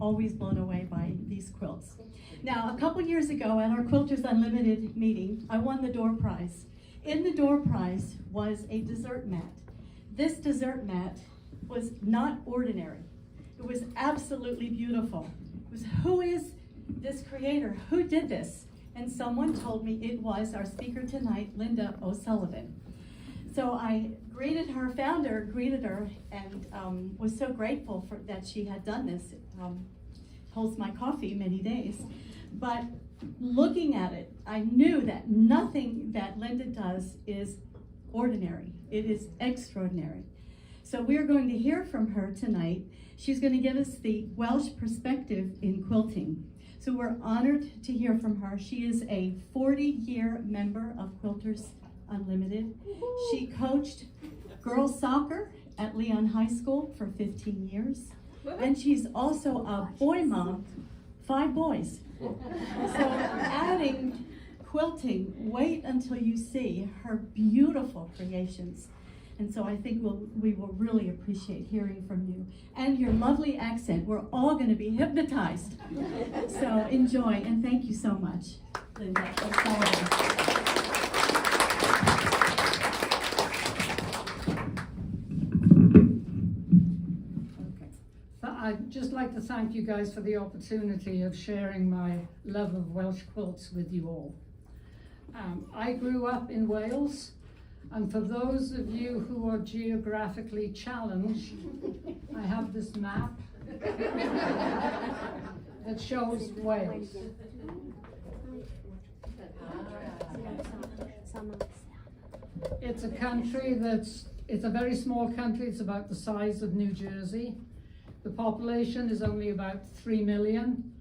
always blown away by these quilts. Now, a couple years ago at our Quilters Unlimited meeting, I won the door prize. In the door prize was a dessert mat. This dessert mat was not ordinary. It was absolutely beautiful. It was, who is this creator? Who did this? And someone told me it was our speaker tonight, Linda O'Sullivan. So I greeted her, greeted her, and was so grateful for that she had done this. Holds my coffee many days. But looking at it, I knew that nothing that Linda does is ordinary. It is extraordinary. So we're going to hear from her tonight. She's going to give us the Welsh perspective in quilting. So we're honored to hear from her. She is a 40-year member of Quilters Unlimited. She coached girls soccer at Leon High School for 15 years. And she's also a boy mom, 5 boys. So adding quilting, wait until you see her beautiful creations. And so I think we will really appreciate hearing from you. And your lovely accent, we're all going to be hypnotized. So enjoy, and thank you so much, Linda O'Sullivan. I'd just like to thank you guys for the opportunity of sharing my love of Welsh quilts with you all. I grew up in Wales, and for those of you who are geographically challenged, I have this map that shows Wales. It's a country it's a very small country. It's about the size of New Jersey. The population is only about 3 million,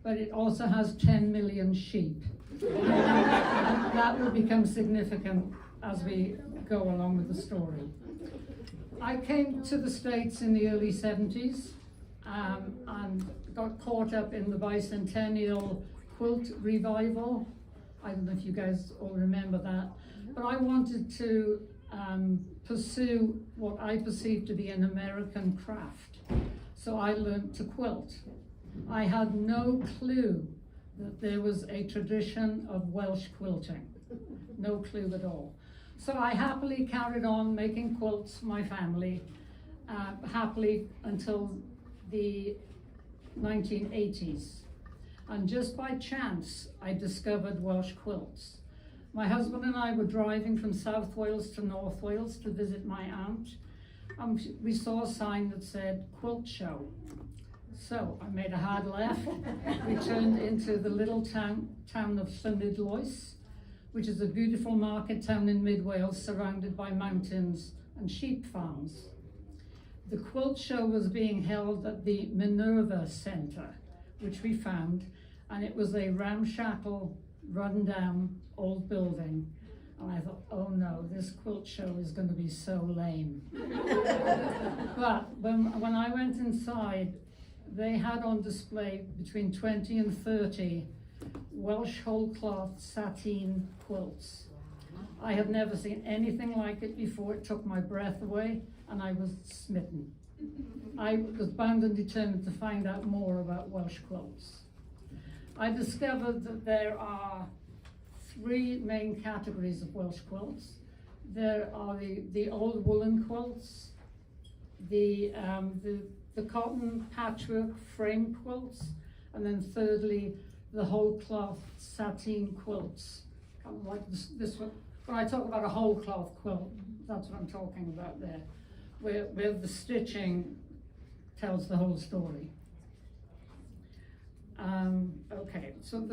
but it also has 10 million sheep. That will become significant as we go along with the story. I came to the States in the early 70s and got caught up in the bicentennial quilt revival. I don't know if you guys all remember that, but I wanted to pursue what I perceived to be an American craft. So I learned to quilt. I had no clue that there was a tradition of Welsh quilting. No clue at all. So I happily carried on making quilts for my family, happily until the 1980s. And just by chance, I discovered Welsh quilts. My husband and I were driving from South Wales to North Wales to visit my aunt. We saw a sign that said quilt show. So I made a hard left. We turned into the little town of Llanidloes, which is a beautiful market town in mid Wales surrounded by mountains and sheep farms. The quilt show was being held at the Minerva Centre, which we found, and it was a ramshackle, run-down old building. And I thought, oh no, this quilt show is going to be so lame. But when I went inside, they had on display between 20 and 30 Welsh whole cloth sateen quilts. I had never seen anything like it before. It took my breath away, and I was smitten. I was bound and determined to find out more about Welsh quilts. I discovered that there are 3 main categories of Welsh quilts. There are the old woolen quilts, the cotton patchwork frame quilts, and then thirdly, the whole cloth sateen quilts. Kind of like this one. When I talk about a whole cloth quilt, that's what I'm talking about there, where the stitching tells the whole story. Okay, so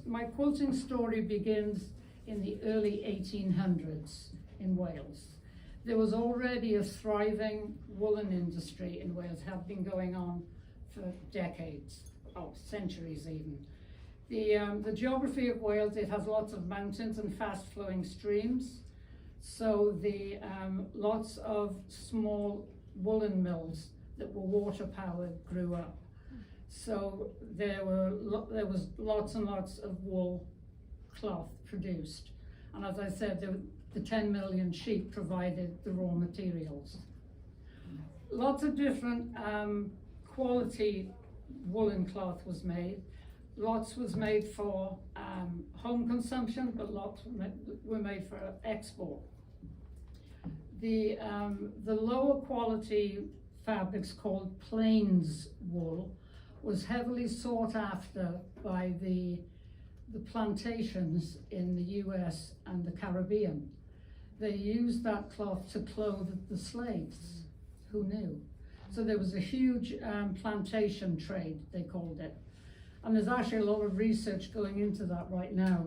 my quilting story begins in the early 1800s in Wales. There was already a thriving woolen industry in Wales, had been going on for decades, centuries even. The geography of Wales, it has lots of mountains and fast-flowing streams, so lots of small woolen mills that were water-powered grew up. So there was lots and lots of wool cloth produced. And as I said, the 10 million sheep provided the raw materials. Lots of different quality woolen cloth was made. Lots was made for home consumption, but lots were made for export. The lower quality fabrics called plains wool was heavily sought after by the plantations in the US and the Caribbean. They used that cloth to clothe the slaves. Who knew? So there was a huge plantation trade, they called it. And there's actually a lot of research going into that right now.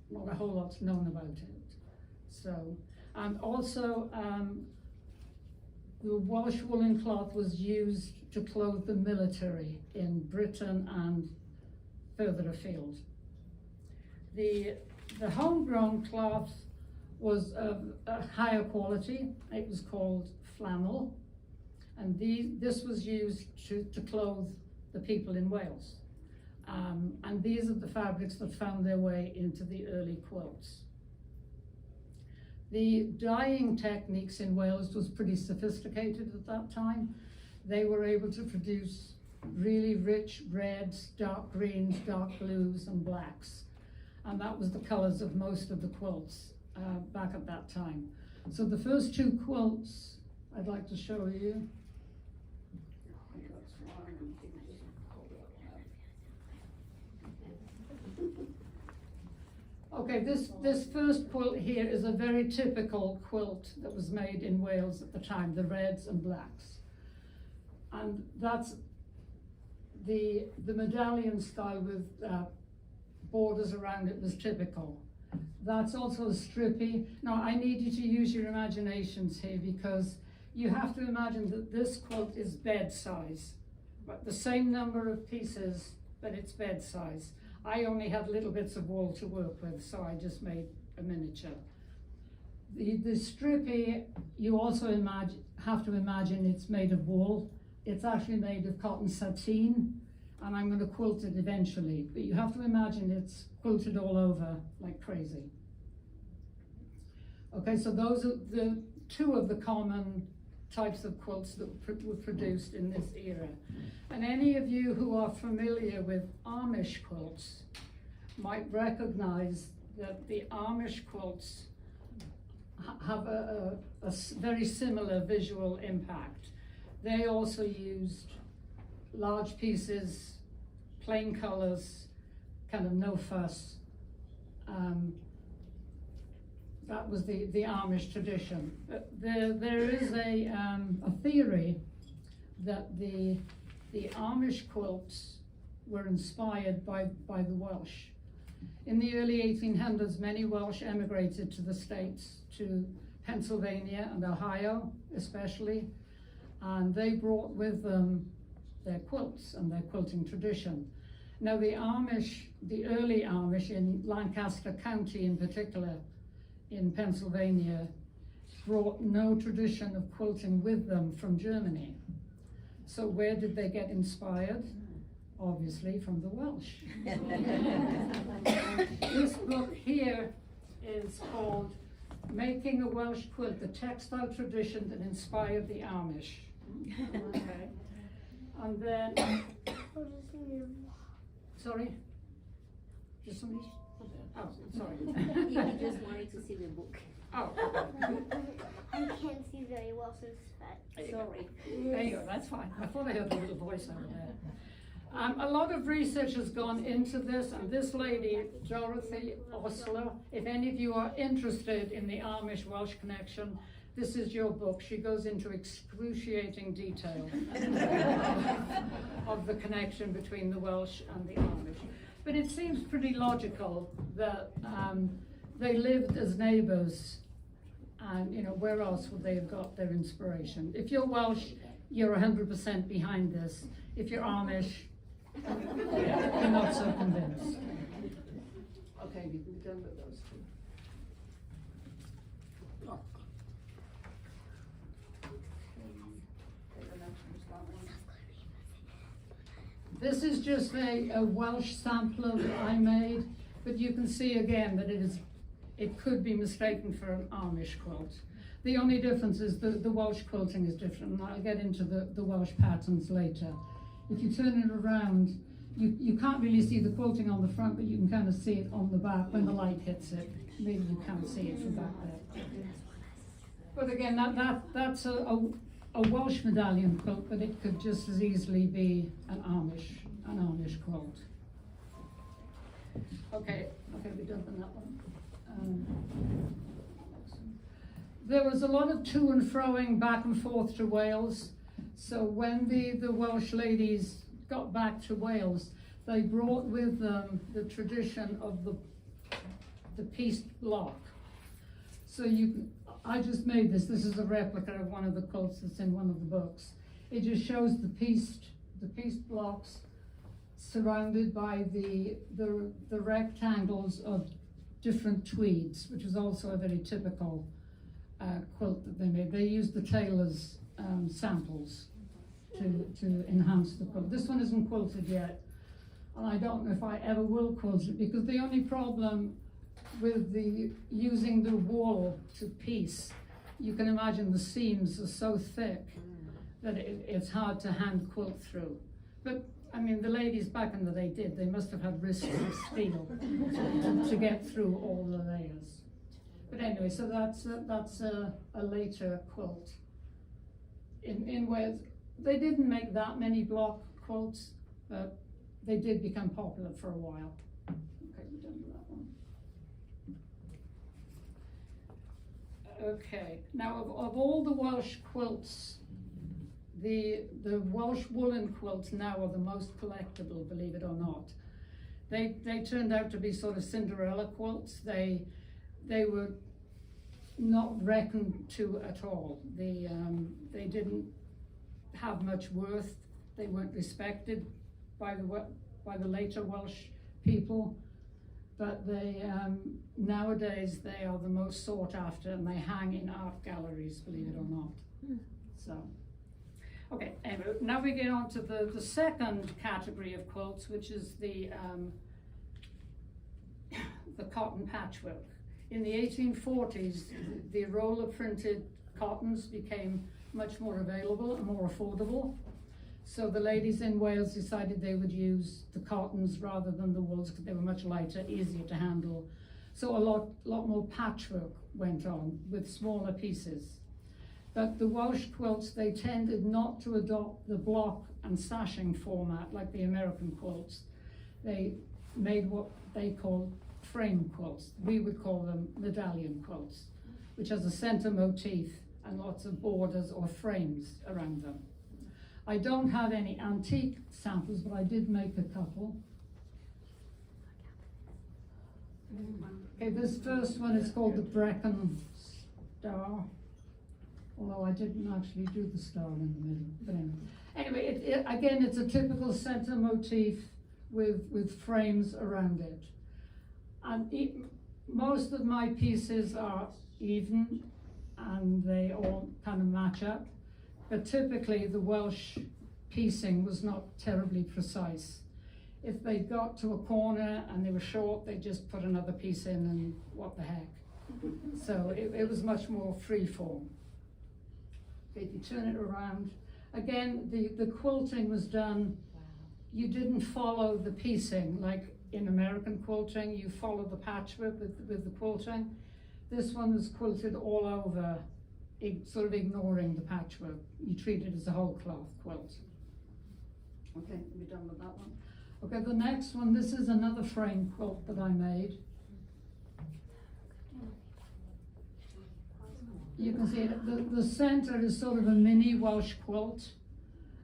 Not a whole lot's known about it. So, and also the Welsh woolen cloth was used to clothe the military in Britain and further afield. The homegrown cloth was of a higher quality. It was called flannel, and this was used to clothe the people in Wales. And these are the fabrics that found their way into the early quilts. The dyeing techniques in Wales was pretty sophisticated at that time. They were able to produce really rich reds, dark greens, dark blues, and blacks. And that was the colors of most of the quilts back at that time. So the first two quilts I'd like to show you. Okay, this first quilt here is a very typical quilt that was made in Wales at the time, the reds and blacks. And that's the medallion style with borders around it was typical. That's also a strippy. Now I need you to use your imaginations here, because you have to imagine that this quilt is bed size, but the same number of pieces, but it's bed size. I only had little bits of wool to work with, so I just made a miniature. The strippy, you also have to imagine it's made of wool. It's actually made of cotton sateen, and I'm going to quilt it eventually, but you have to imagine it's quilted all over like crazy. Okay, so those are the two of the common types of quilts that were produced in this era. And any of you who are familiar with Amish quilts might recognize that the Amish quilts have a very similar visual impact. They also used large pieces, plain colors, kind of no fuss. That was the Amish tradition. But there is a theory that the Amish quilts were inspired by the Welsh. In the early 1800s, many Welsh emigrated to the States, to Pennsylvania and Ohio especially, and they brought with them their quilts and their quilting tradition. Now the early Amish in Lancaster County in particular, in Pennsylvania, brought no tradition of quilting with them from Germany. So where did they get inspired? Obviously from the Welsh. This book here is called Making a Welsh Quilt, the textile tradition that inspired the Amish. Okay. And then, sorry? Just somebody? Oh, sorry. He just wanted to see the book. Oh. I can't see very well, so it's fat. Sorry. There you go, that's fine. I thought I heard a little voice over there. A lot of research has gone into this, and this lady, Dorothy Osler, if any of you are interested in the Amish-Welsh connection, this is your book. She goes into excruciating detail of the connection between the Welsh and the Amish. But it seems pretty logical that they lived as neighbours, and where else would they have got their inspiration? If you're Welsh, you're 100% behind this. If you're Amish, you're not so convinced. Okay, we can be done with those two. This is just a Welsh sampler that I made, but you can see again that it could be mistaken for an Amish quilt. The only difference is the Welsh quilting is different, and I'll get into the Welsh patterns later. if you turn it around, you can't really see the quilting on the front, but you can kind of see it on the back when the light hits it. Maybe you can't see it from back there. But again, that's a Welsh medallion quilt, but it could just as easily be an Amish quilt. Okay, we're done on that one. There was a lot of to and froing back and forth to Wales. So when the Welsh ladies got back to Wales, they brought with them the tradition of the pieced block. So I just made this. This is a replica of one of the quilts that's in one of the books. It just shows the pieced blocks surrounded by the rectangles of different tweeds, which is also a very typical quilt that they made. They used the tailor's samples to enhance the quilt. This one isn't quilted yet, and I don't know if I ever will quilt it, because the only problem with using the wool to piece, you can imagine the seams are so thick that it's hard to hand quilt through. But I mean, the ladies back in the day they must have had wrists of steel to get through all the layers. But anyway, so that's a later quilt. In Wales, they didn't make that many block quilts, but they did become popular for a while. Okay, we're done with that one. Okay, now of all the Welsh quilts, the Welsh woolen quilts now are the most collectible, believe it or not. They turned out to be sort of Cinderella quilts. They were not reckoned to at all. They didn't have much worth. They weren't respected by the later Welsh people. But nowadays they are the most sought after, and they hang in art galleries, believe it or not. So, okay, anyway, now we get on to the second category of quilts, which is the cotton patchwork. In the 1840s, the roller printed cottons became much more available and more affordable. So the ladies in Wales decided they would use the cottons rather than the wools, because they were much lighter, easier to handle. So a lot more patchwork went on with smaller pieces. But the Welsh quilts, they tended not to adopt the block and sashing format like the American quilts. They made what they called frame quilts. We would call them medallion quilts, which has a center motif and lots of borders or frames around them. I don't have any antique samples, but I did make a couple. Okay, this first one is called the Brecon Star, although I didn't actually do the star in the middle. But anyway, again, it's a typical center motif with frames around it. And most of my pieces are even, and they all kind of match up. But typically the Welsh piecing was not terribly precise. If they got to a corner and they were short, they just put another piece in, and what the heck. So it was much more free form. If you turn it around, again, the quilting was done, you didn't follow the piecing like in American quilting. You follow the patchwork with the quilting. This one was quilted all over, sort of ignoring the patchwork. You treat it as a whole cloth quilt. Okay, we're done with that one. Okay, the next one, this is another frame quilt that I made. You can see it, the center is sort of a mini Welsh quilt,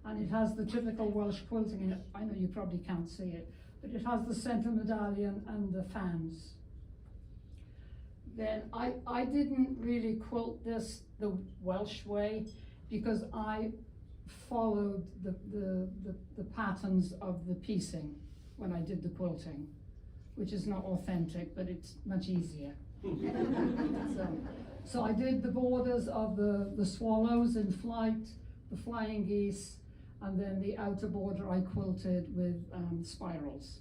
and it has the typical Welsh quilting in it. I know you probably can't see it, but it has the center medallion and the fans. Then I didn't really quilt this the Welsh way, because I followed the patterns of the piecing when I did the quilting, which is not authentic, but it's much easier. So I did the borders of the swallows in flight, the flying geese, and then the outer border I quilted with spirals.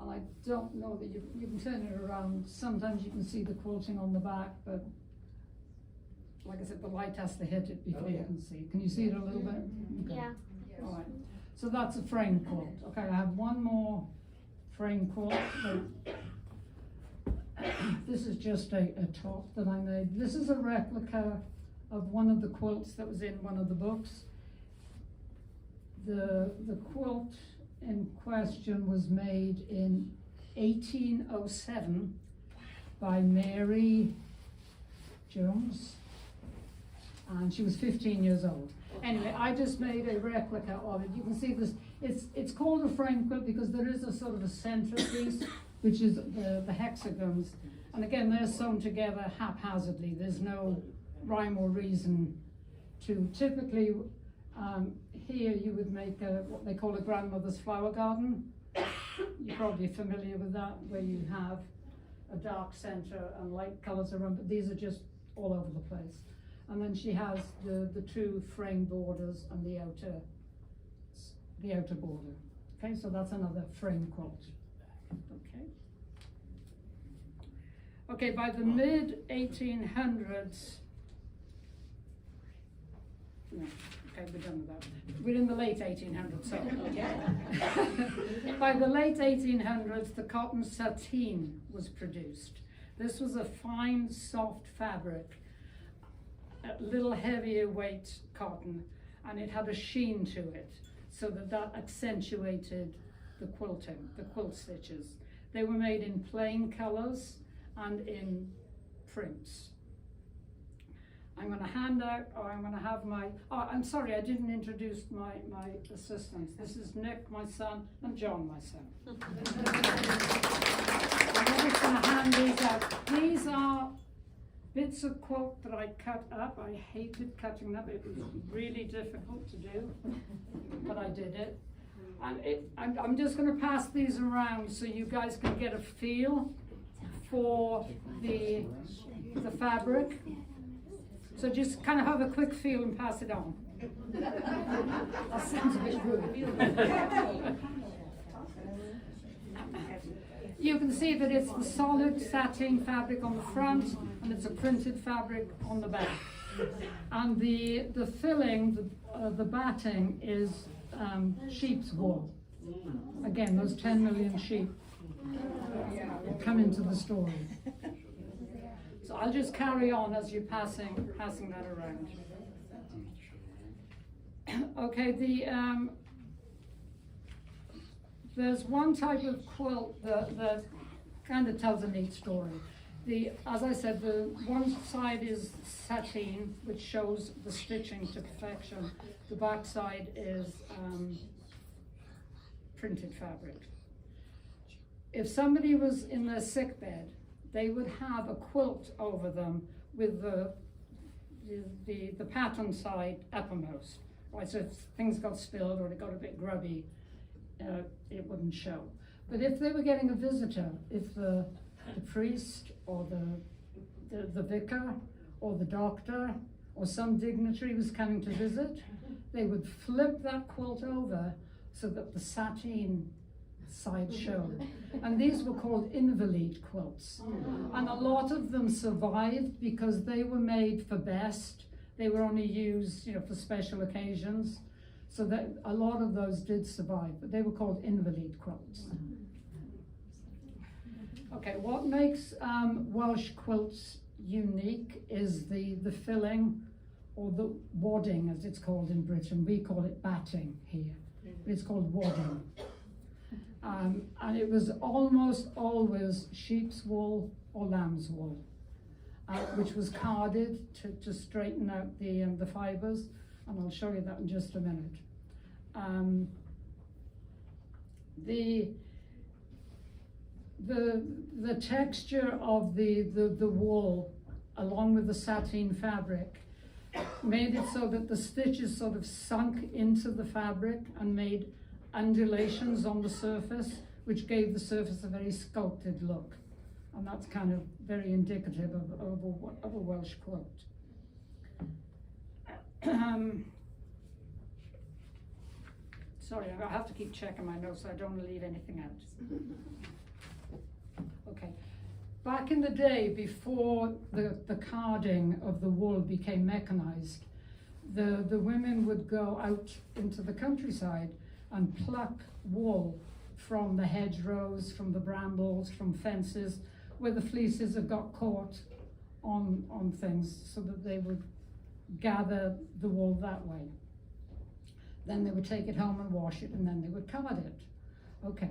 And I don't know that you can turn it around. Sometimes you can see the quilting on the back, but like I said, the light has to hit it before you can see. Can you see it a little bit? Okay. Yeah. All right. So that's a frame quilt. Okay, I have one more frame quilt. This is just a top that I made. This is a replica of one of the quilts that was in one of the books. The quilt in question was made in 1807 by Mary Jones, and she was 15 years old. Anyway, I just made a replica of it. You can see this, it's called a frame quilt because there is a sort of a centerpiece, which is the hexagons. And again, they're sewn together haphazardly. There's no rhyme or reason to. Typically, here you would make what they call a grandmother's flower garden. You're probably familiar with that, where you have a dark center and light colors around, but these are just all over the place. And then she has the two frame borders and the outer border. Okay, so that's another frame quilt. Okay. Okay, by the mid 1800s, no, okay, we're done with that. We're in the late 1800s, so okay. By the late 1800s, the cotton sateen was produced. This was a fine, soft fabric, a little heavier weight cotton, and it had a sheen to it, so that accentuated the quilting, the quilt stitches. They were made in plain colors and in prints. I'm going to hand out, or I'm going to have my, oh, I'm sorry, I didn't introduce my assistants. This is Nick, my son, and John, my son. I'm just going to hand these out. These are bits of quilt that I cut up. I hated cutting them. It was really difficult to do, but I did it. And I'm just going to pass these around so you guys can get a feel for the fabric. So just kind of have a quick feel and pass it on. That sounds a bit rude. You can see that it's the solid satin fabric on the front, and it's a printed fabric on the back. And the filling, the batting, is sheep's wool. Again, those 10 million sheep come into the story. So I'll just carry on as you're passing that around. Okay, there's one type of quilt that kind of tells a neat story. As I said, the one side is sateen, which shows the stitching to perfection. The back side is printed fabric. If somebody was in their sick bed, they would have a quilt over them with the pattern side uppermost. Right, so if things got spilled or it got a bit grubby, it wouldn't show. But if they were getting a visitor, if the priest or the vicar or the doctor or some dignitary was coming to visit, they would flip that quilt over so that the sateen side showed. And these were called invalid quilts. And a lot of them survived because they were made for best. They were only used, for special occasions. So that a lot of those did survive, but they were called invalid quilts. Okay, what makes Welsh quilts unique is the filling, or the wadding as it's called in Britain. We call it batting here, but it's called wadding. And it was almost always sheep's wool or lamb's wool, which was carded to straighten out the fibers, and I'll show you that in just a minute. The texture of the wool, along with the sateen fabric, made it so that the stitches sort of sunk into the fabric and made undulations on the surface, which gave the surface a very sculpted look. And that's kind of very indicative of a Welsh quilt. Sorry, I have to keep checking my notes so I don't want to leave anything out. Okay. Back in the day, before the carding of the wool became mechanized, the women would go out into the countryside and pluck wool from the hedgerows, from the brambles, from fences, where the fleeces had got caught on things, so that they would gather the wool that way. Then they would take it home and wash it, and then they would card it. Okay.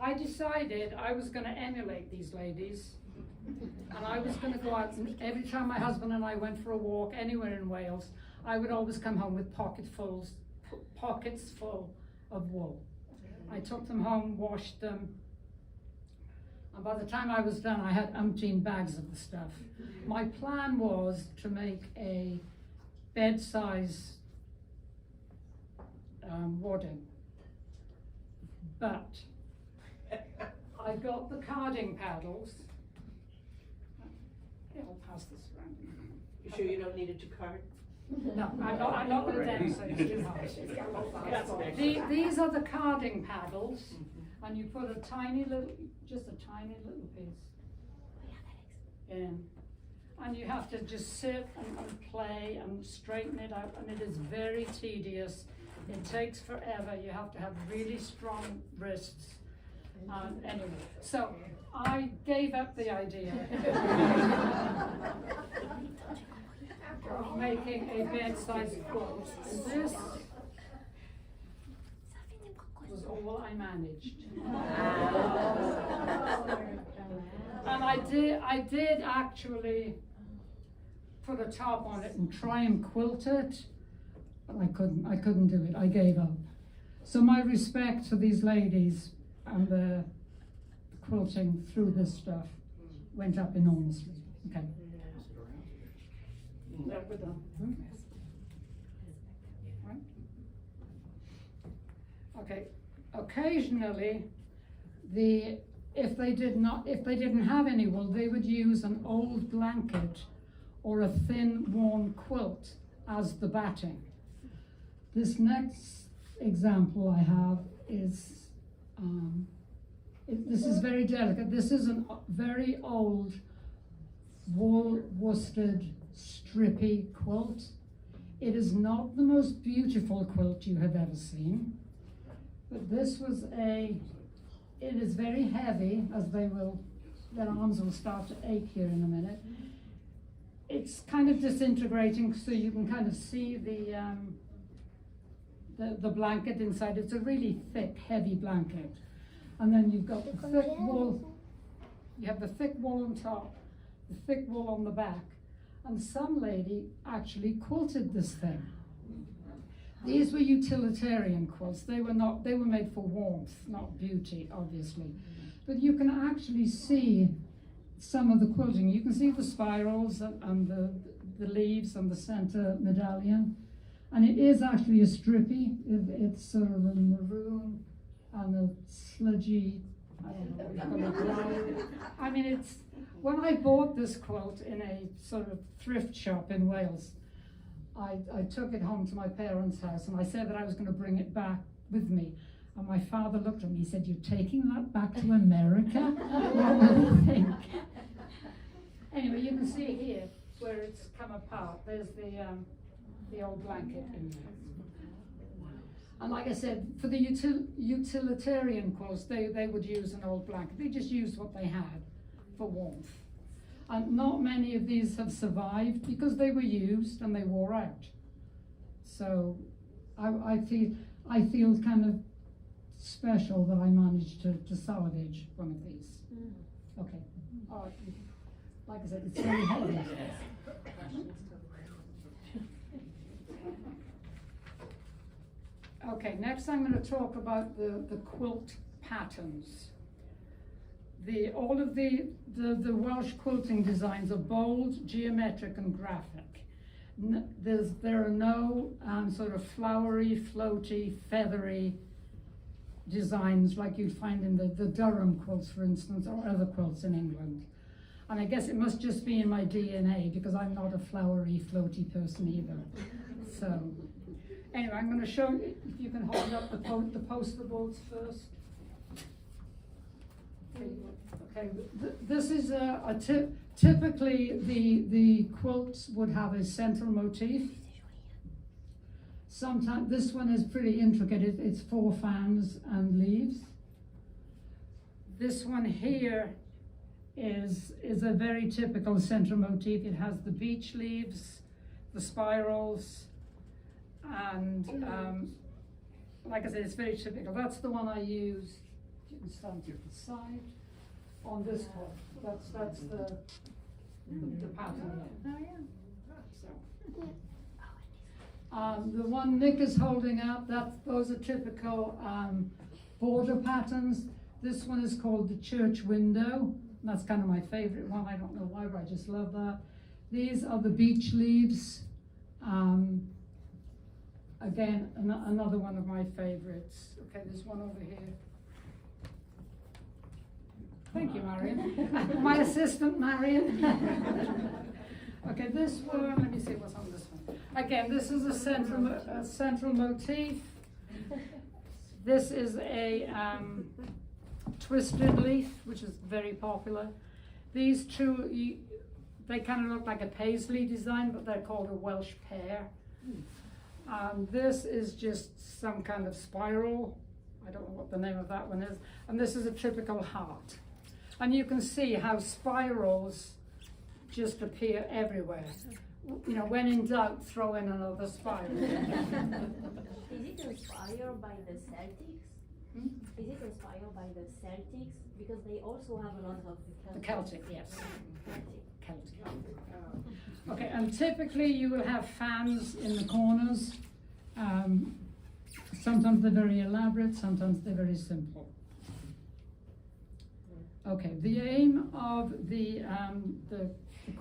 I decided I was going to emulate these ladies, and I was going to go out, and every time my husband and I went for a walk anywhere in Wales, I would always come home with pockets full of wool. I took them home, washed them, and by the time I was done, I had umpteen bags of the stuff. My plan was to make a bed-size wadding, but I got the carding paddles. Yeah, I'll pass this around. You sure you don't need it to card? No, I'm not going to demonstrate, it's too hard. These are the carding paddles, and you put a tiny little, just a tiny little piece in, and you have to just sit and play and straighten it out, and it is very tedious. It takes forever. You have to have really strong wrists. Anyway, so I gave up the idea of making a bed-sized quilt. This was all I managed. And I did actually put a top on it and try and quilt it, but I couldn't do it. I gave up. So my respect for these ladies and the quilting through this stuff went up enormously. Okay. There we're done. Right. Okay. Occasionally, if they didn't have any wool, they would use an old blanket or a thin worn quilt as the batting. This next example I have is this is very delicate. This is a very old wool worsted strippy quilt. It is not the most beautiful quilt you have ever seen, but this was it is very heavy, as their arms will start to ache here in a minute. It's kind of disintegrating, so you can kind of see the blanket inside. It's a really thick, heavy blanket. And then you've got the thick wool, you have the thick wool on top, the thick wool on the back. And some lady actually quilted this thing. These were utilitarian quilts. They were made for warmth, not beauty, obviously. But you can actually see some of the quilting. You can see the spirals and the leaves and the center medallion. And it is actually a strippy. It's sort of a maroon and a sludgy, I don't know what you call it. I mean, when I bought this quilt in a sort of thrift shop in Wales, I took it home to my parents' house, and I said that I was going to bring it back with me. And my father looked at me, he said, "You're taking that back to America? What will they think?" Anyway, you can see here where it's come apart. There's the old blanket in there. And like I said, for the utilitarian quilts, they would use an old blanket. They just used what they had for warmth. And not many of these have survived because they were used and they wore out. So I feel kind of special that I managed to salvage one of these. Okay. Like I said, it's very heavy. Okay, next I'm going to talk about the quilt patterns. All of the Welsh quilting designs are bold, geometric and graphic. There are no sort of flowery, floaty, feathery designs like you'd find in the Durham quilts, for instance, or other quilts in England. And I guess it must just be in my DNA because I'm not a flowery, floaty person either. So, anyway, I'm going to show you, if you can hold up the poster boards first. Okay. This is typically the quilts would have a central motif. Sometimes this one is pretty intricate. It's 4 fans and leaves. This one here is a very typical central motif. It has the beech leaves, the spirals, and like I said, it's very typical. That's the one I use. You can stand to the side on this one. That's the pattern there. Oh, yeah. The one Nick is holding up, those are typical border patterns. This one is called the church window. That's kind of my favorite one. I don't know why, but I just love that. These are the beech leaves. Again, another one of my favorites. Okay, there's one over here. Thank you, Marion. My assistant, Marion. Okay, this one, let me see what's on this one. Again, this is a central motif. This is a twisted leaf, which is very popular. These two, they kind of look like a paisley design, but they're called a Welsh pear. This is just some kind of spiral. I don't know what the name of that one is. And this is a typical heart. And you can see how spirals just appear everywhere. You know, when in doubt, throw in another spiral. Is it inspired by the Celtics? Is it inspired by the Celtics? Because they also have a lot of The Celtic, yes. Celtic. Celtic. Okay, and typically you will have fans in the corners. Sometimes they're very elaborate, sometimes they're very simple. Okay, the aim of the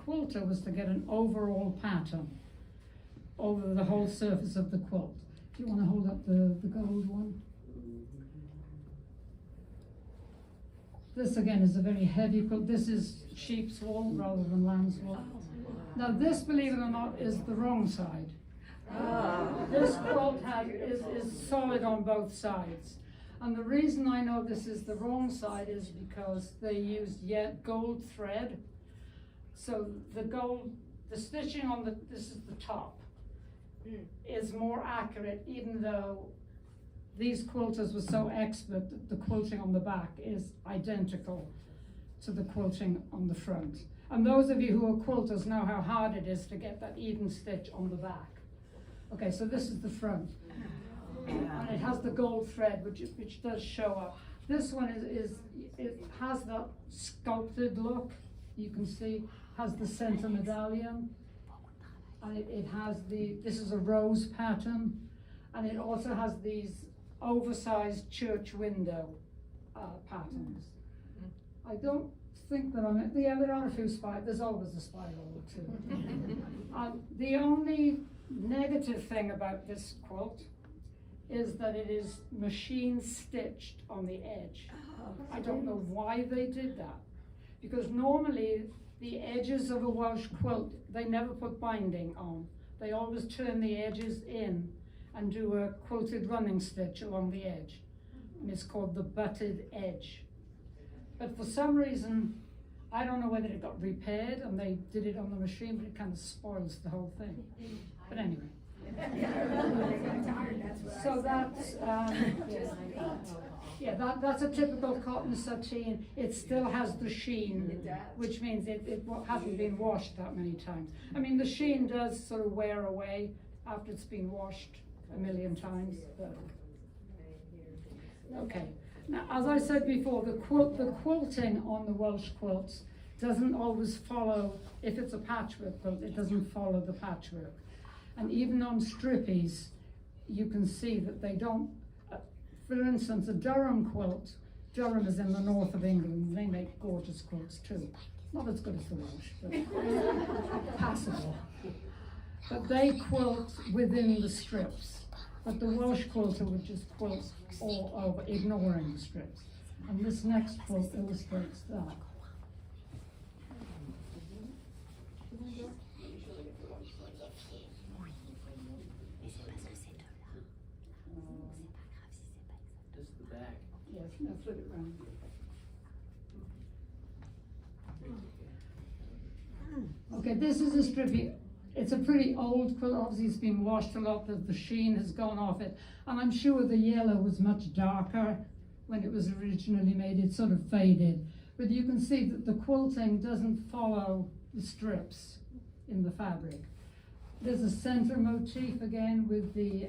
quilter was to get an overall pattern over the whole surface of the quilt. Do you want to hold up the gold one? This again is a very heavy quilt. This is sheep's wool rather than lamb's wool. Now this, believe it or not, is the wrong side. This quilt is solid on both sides. And the reason I know this is the wrong side is because they used gold thread. So the stitching on this is the top, is more accurate, even though these quilters were so expert that the quilting on the back is identical to the quilting on the front. And those of you who are quilters know how hard it is to get that even stitch on the back. Okay, so this is the front. And it has the gold thread, which does show up. This one it has that sculpted look. You can see has the center medallion, and it has this is a rose pattern, and it also has these oversized church window patterns. I don't think that there are a few spirals. There's always a spiral or two. The only negative thing about this quilt is that it is machine stitched on the edge. I don't know why they did that, because normally the edges of a Welsh quilt, they never put binding on. They always turn the edges in and do a quilted running stitch along the edge, and it's called the butted edge. But for some reason, I don't know whether it got repaired and they did it on the machine, but it kind of spoils the whole thing. But anyway. So that's that's a typical cotton sateen. It still has the sheen, which means it hasn't been washed that many times. I mean, the sheen does sort of wear away after it's been washed a million times. But okay. Now, as I said before, the quilting on the Welsh quilts doesn't always follow. If it's a patchwork quilt, it doesn't follow the patchwork. And even on strippies, you can see that they don't, for instance, a Durham quilt, Durham is in the north of England, and they make gorgeous quilts too. Not as good as the Welsh, but passable. But they quilt within the strips. But the Welsh quilter would just quilt all over, ignoring the strips. And this next quilt illustrates that. Just the back. Yes, now flip it round. Okay, this is a strippy. It's a pretty old quilt. Obviously, it's been washed a lot. The sheen has gone off it, and I'm sure the yellow was much darker when it was originally made. It sort of faded, but you can see that the quilting doesn't follow the strips in the fabric. There's a center motif again with the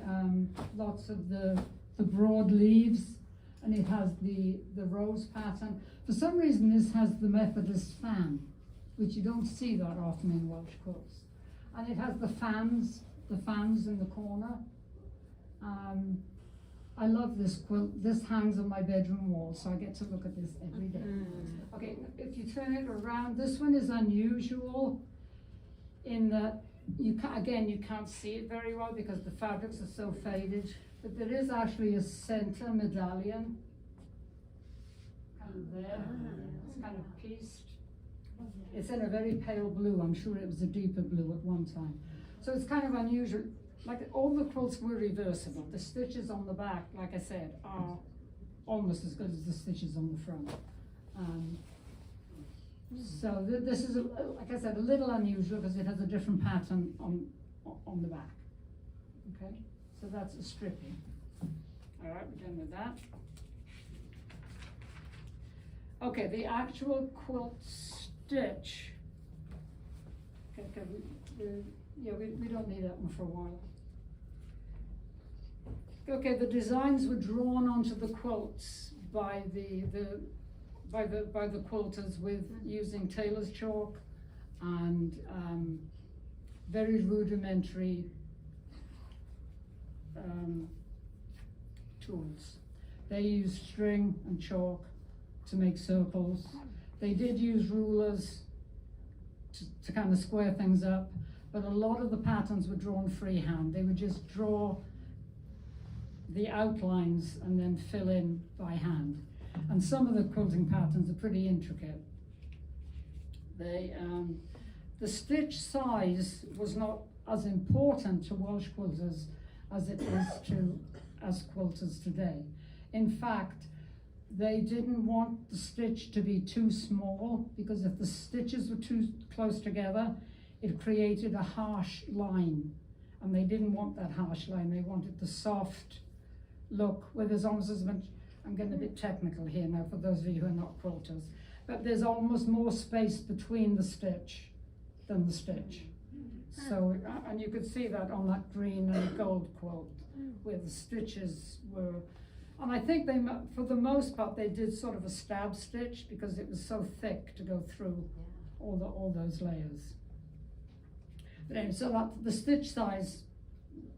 lots of the broad leaves, and it has the rose pattern. For some reason, this has the Methodist fan, which you don't see that often in Welsh quilts. And it has the fans in the corner. I love this quilt. This hangs on my bedroom wall, so I get to look at this every day. Okay, if you turn it around, this one is unusual in that you can't see it very well because the fabrics are so faded, but there is actually a center medallion kind of there. It's kind of pieced. It's in a very pale blue. I'm sure it was a deeper blue at one time. So it's kind of unusual. Like all the quilts were reversible. The stitches on the back, like I said, are almost as good as the stitches on the front. So this is, like I said, a little unusual because it has a different pattern on the back. Okay, so that's a stripping. All right, we're done with that. Okay, the actual quilt stitch. Okay, we don't need that one for a while. Okay, the designs were drawn onto the quilts by the quilters with using tailor's chalk and very rudimentary tools. They used string and chalk to make circles. They did use rulers to kind of square things up, but a lot of the patterns were drawn freehand. They would just draw the outlines and then fill in by hand. And some of the quilting patterns are pretty intricate. The stitch size was not as important to Welsh quilters as it is to us quilters today. In fact, they didn't want the stitch to be too small because if the stitches were too close together, it created a harsh line. And they didn't want that harsh line. They wanted the soft look where there's almost as much, I'm getting a bit technical here now for those of you who are not quilters, but there's almost more space between the stitch than the stitch. So, and you could see that on that green and gold quilt where the stitches were, and I think they, for the most part, they did sort of a stab stitch because it was so thick to go through all those layers. But anyway, so that the stitch size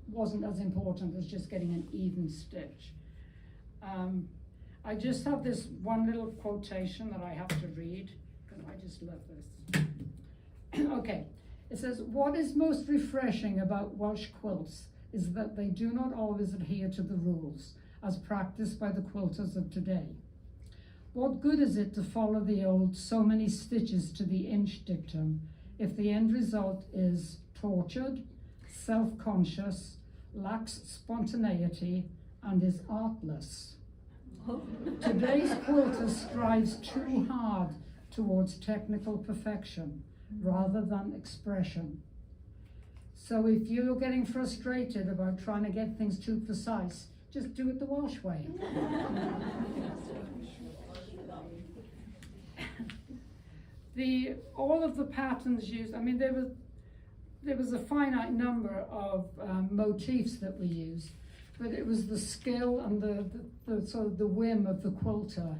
wasn't as important as just getting an even stitch. I just have this one little quotation that I have to read because I just love this. Okay, it says, "What is most refreshing about Welsh quilts is that they do not always adhere to the rules as practiced by the quilters of today. What good is it to follow the old so many stitches to the inch dictum if the end result is tortured, self-conscious, lacks spontaneity, and is artless? Today's quilter strives too hard towards technical perfection rather than expression. So if you're getting frustrated about trying to get things too precise, just do it the Welsh way." All of the patterns used, I mean, there was a finite number of motifs that we used, but it was the skill and the sort of the whim of the quilter,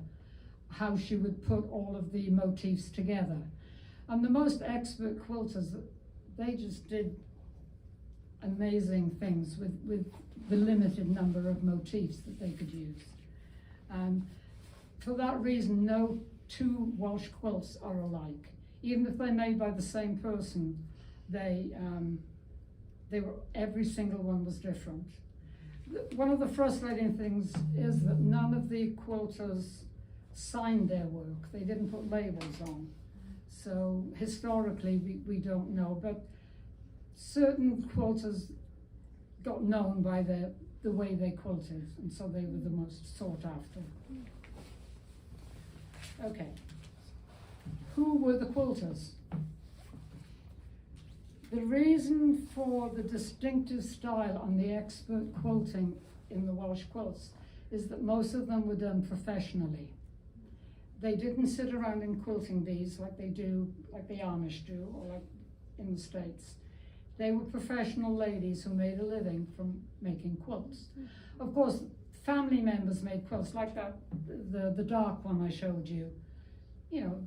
how she would put all of the motifs together. And the most expert quilters, they just did amazing things with the limited number of motifs that they could use. For that reason, no two Welsh quilts are alike. Even if they're made by the same person, they were, every single one was different. One of the frustrating things is that none of the quilters signed their work. They didn't put labels on. So historically, we don't know, but certain quilters got known by the way they quilted, and so they were the most sought after. Okay, who were the quilters? The reason for the distinctive style on the expert quilting in the Welsh quilts is that most of them were done professionally. They didn't sit around in quilting bees like they do, like the Amish do, or like in the States. They were professional ladies who made a living from making quilts. Of course, family members made quilts, like that, the dark one I showed you. You know,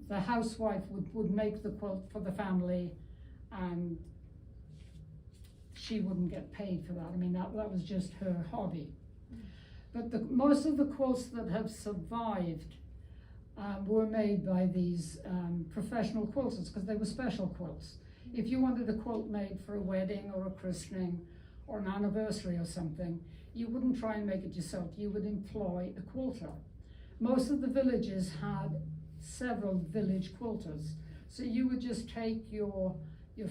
the housewife would make the quilt for the family, and she wouldn't get paid for that. I mean, that was just her hobby. But most of the quilts that have survived were made by these professional quilters, because they were special quilts. If you wanted a quilt made for a wedding or a christening or an anniversary or something, you wouldn't try and make it yourself. You would employ a quilter. Most of the villages had several village quilters. So you would just take your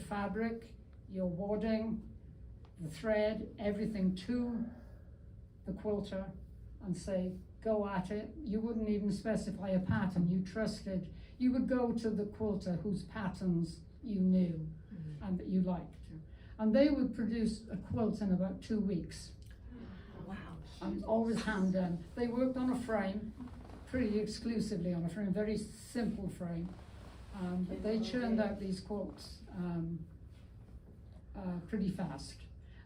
fabric, your wadding, the thread, everything to the quilter and say, go at it. You wouldn't even specify a pattern. You trusted. You would go to the quilter whose patterns you knew and that you liked. And they would produce a quilt in about 2 weeks. Wow. And always hand done. They worked on a frame, pretty exclusively on a frame, very simple frame. But they churned out these quilts pretty fast.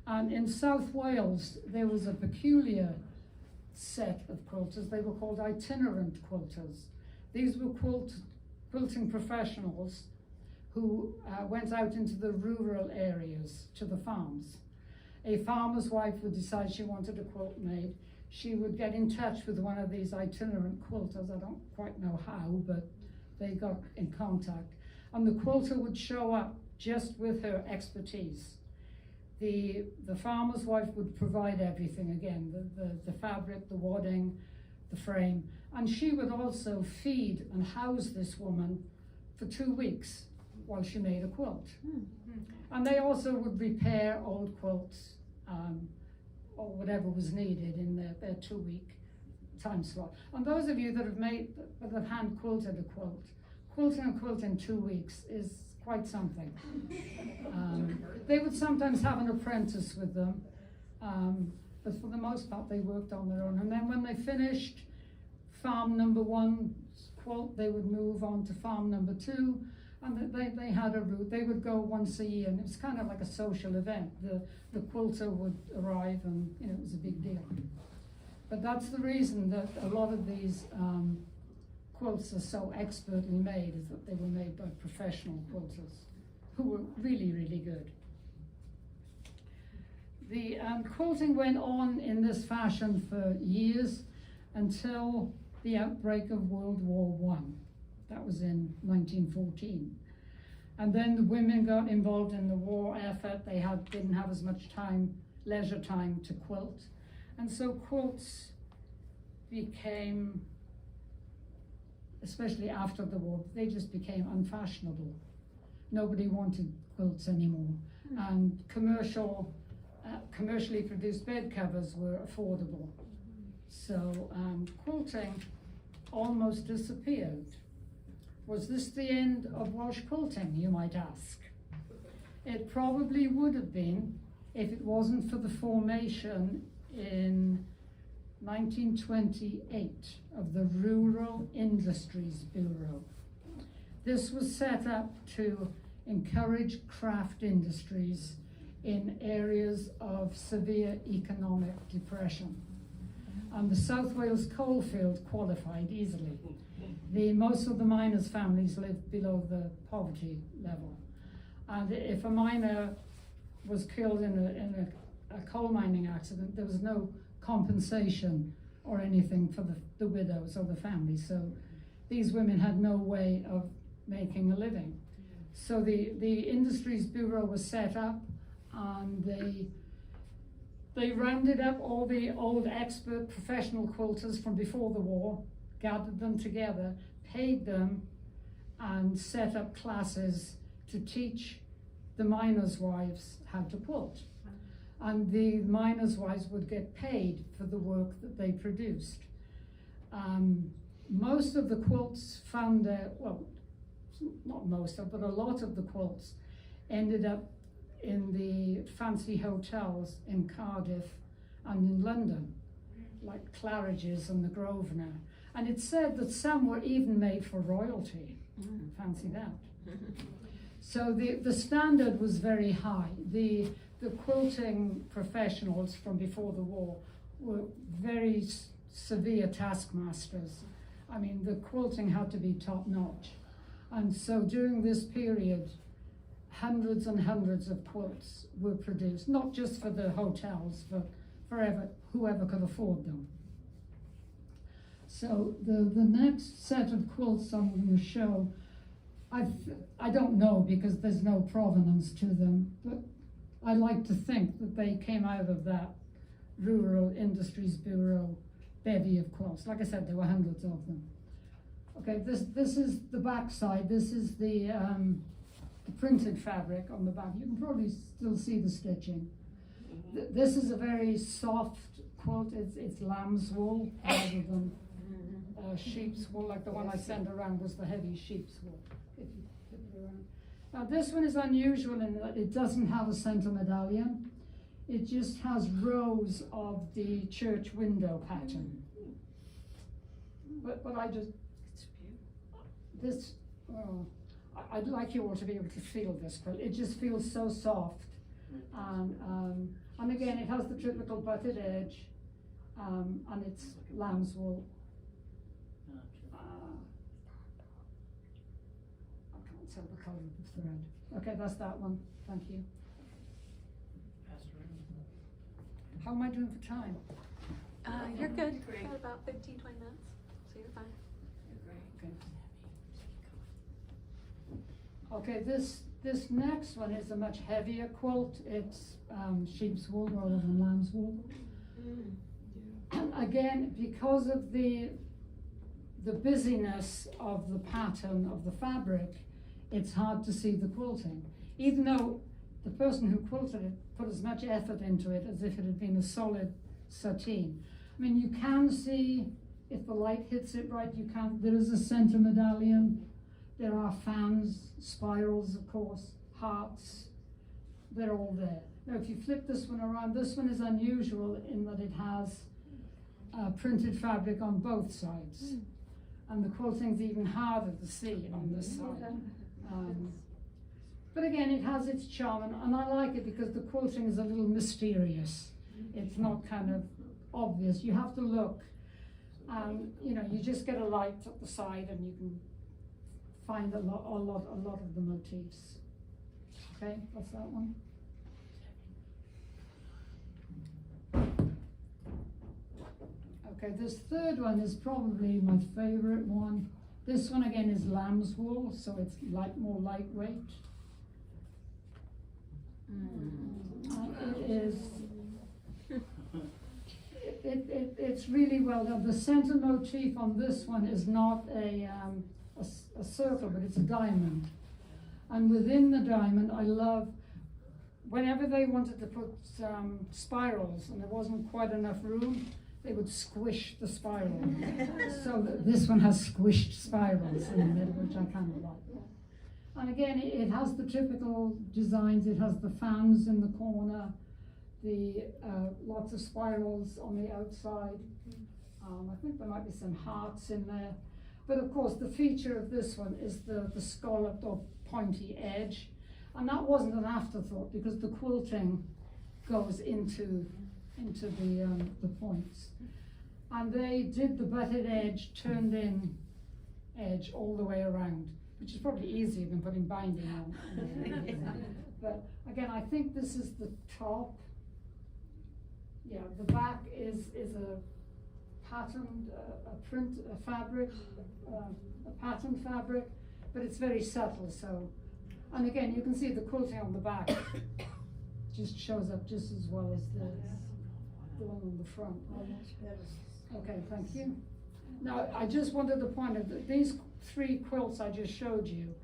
And in South Wales, there was a peculiar set of quilters. They were called itinerant quilters. These were quilting professionals who went out into the rural areas, to the farms. A farmer's wife would decide she wanted a quilt made. She would get in touch with one of these itinerant quilters. I don't quite know how, but they got in contact. And the quilter would show up just with her expertise. The farmer's wife would provide everything again, the fabric, the wadding, the frame. And she would also feed and house this woman for 2 weeks while she made a quilt. And they also would repair old quilts or whatever was needed in their 2-week time slot. And those of you that have hand quilted a quilt, quilting a quilt in 2 weeks is quite something. They would sometimes have an apprentice with them, but for the most part they worked on their own. And then when they finished farm number 1 quilt, they would move on to farm number 2, and they had a route. They would go once a year, and it was kind of like a social event. The quilter would arrive, and it was a big deal. But that's the reason that a lot of these quilts are so expertly made, is that they were made by professional quilters who were really, really good. The quilting went on in this fashion for years until the outbreak of World War I. That was in 1914. And then the women got involved in the war effort. They didn't have as much leisure time to quilt. And so quilts became, especially after the war, they just became unfashionable. Nobody wanted quilts anymore. And commercially produced bed covers were affordable. So quilting almost disappeared. Was this the end of Welsh quilting, you might ask? It probably would have been if it wasn't for the formation in 1928 of the Rural Industries Bureau. This was set up to encourage craft industries in areas of severe economic depression. And the South Wales coalfield qualified easily. Most of the miners' families lived below the poverty level. And if a miner was killed in a coal mining accident, there was no compensation or anything for the widows or the families. So these women had no way of making a living. So the Industries Bureau was set up, and they rounded up all the old expert professional quilters from before the war, gathered them together, paid them, and set up classes to teach the miners' wives how to quilt. And the miners' wives would get paid for the work that they produced. Most of the quilts found not most of, but a lot of the quilts ended up in the fancy hotels in Cardiff and in London, like Claridge's and the Grosvenor. And it's said that some were even made for royalty. Fancy that. So the standard was very high. The quilting professionals from before the war were very severe taskmasters. I mean, the quilting had to be top notch. And so during this period, hundreds and hundreds of quilts were produced, not just for the hotels, but for whoever could afford them. So the next set of quilts I'm going to show, I don't know because there's no provenance to them, but I like to think that they came out of that Rural Industries Bureau bevy of quilts. Like I said, there were hundreds of them. Okay, this is the back side. This is the printed fabric on the back. You can probably still see the stitching. This is a very soft quilt. It's lamb's wool rather than sheep's wool, like the one I sent around was the heavy sheep's wool. If you flip it around. Now this one is unusual in that it doesn't have a center medallion. It just has rows of the church window pattern. But I just, this, I'd like you all to be able to feel this quilt. It just feels so soft. And again, it has the typical butted edge, and it's lamb's wool. I can't tell the colour of the thread. Okay, that's that one. Thank you. How am I doing for time? You're good. Got about 15, 20 minutes, so you're fine. Okay, this next one is a much heavier quilt. It's sheep's wool rather than lamb's wool. And again, because of the busyness of the pattern of the fabric, it's hard to see the quilting. Even though the person who quilted it put as much effort into it as if it had been a solid sateen. I mean, you can see, if the light hits it right, there is a center medallion. There are fans, spirals, of course, hearts. They're all there. Now, if you flip this one around, this one is unusual in that it has printed fabric on both sides. And the quilting's even harder to see on this side. But again, it has its charm, and I like it because the quilting is a little mysterious. It's not kind of obvious. You have to look, you know, you just get a light at the side and you can find a lot of the motifs. Okay, that's that one. Okay, this third one is probably my favorite one. This one again is lamb's wool, so it's more lightweight. It is. It's really well done. The center motif on this one is not a circle, but it's a diamond. And within the diamond, I love, whenever they wanted to put spirals and there wasn't quite enough room, they would squish the spiral. So this one has squished spirals in the middle, which I kind of like. And again, it has the typical designs. It has the fans in the corner, the lots of spirals on the outside. I think there might be some hearts in there. But of course, the feature of this one is the scalloped or pointy edge. And that wasn't an afterthought because the quilting goes into the points. And they did the butted edge, turned in edge all the way around, which is probably easier than putting binding on. But again, I think this is the top. Yeah, the back is a patterned, a patterned fabric, but it's very subtle. So, and again, you can see the quilting on the back just shows up just as well as the one on the front. Okay, thank you. Now, I just wanted to point out that these 3 quilts I just showed you,